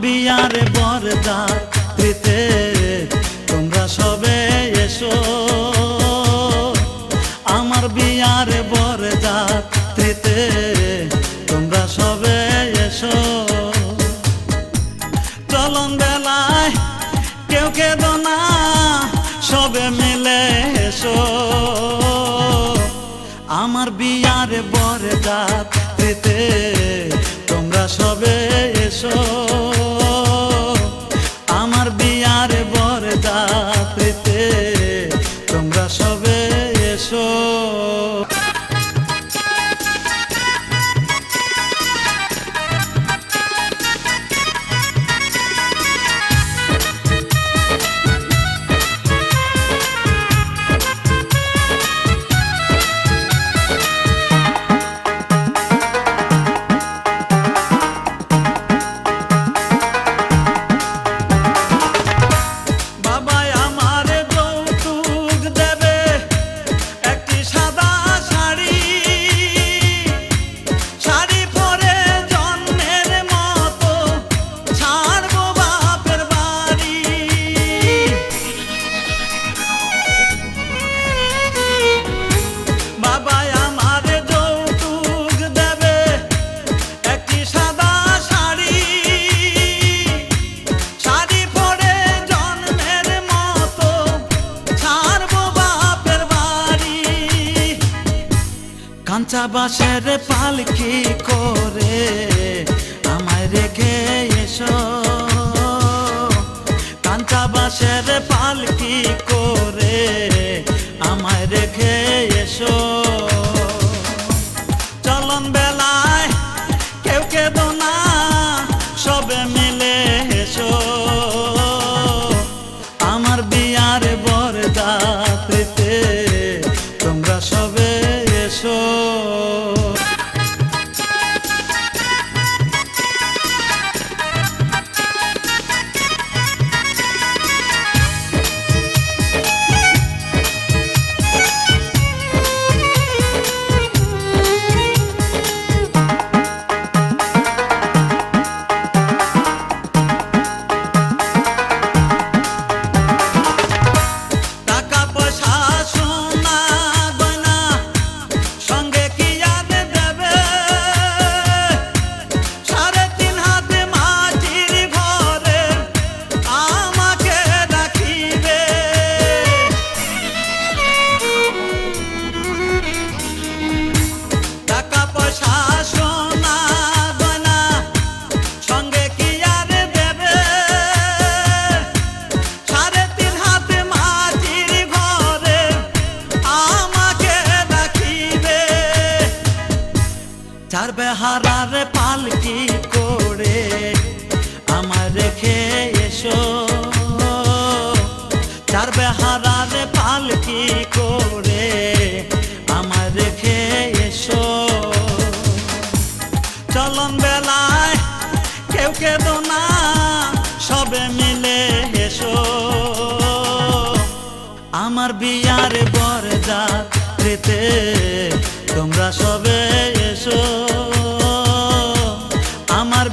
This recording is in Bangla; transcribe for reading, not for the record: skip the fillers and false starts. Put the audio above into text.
বিয়ার বরযাত্রীতে তোমরা সবে এসো, আমার বিয়ার বরযাত্রীতে তোমরা সবে এসো। চলন বেলায় কেউ কেঁদো না, সবে মিলে এসো, আমার বিয়ার বরযাত্রীতে তোমরা সবে এসো, আমার বিয়ার বরযাত্রীতে তোমরা সবে এসো। কাঁচা বাঁশের পালকি করে আমায় রেখে এসো, কাঁচা বাঁশের পালকি করে আমায় রেখে এসো। চলন বেলায় কেউ কেঁদো না, সবে মিলে এসো, আমার বিয়ার বরযাত্রীতে তোমরা সবে এসো। চার বেহারার পালকি করে আমার রেখে এসো, চার বেহারার পালকি করে আমার রেখে এসো। চলন বেলায় কেউ কেঁদো না, সবে মিলে এসো, আমার বিয়ার বরযাত্রীতে তোমরা সবে এসো, আমার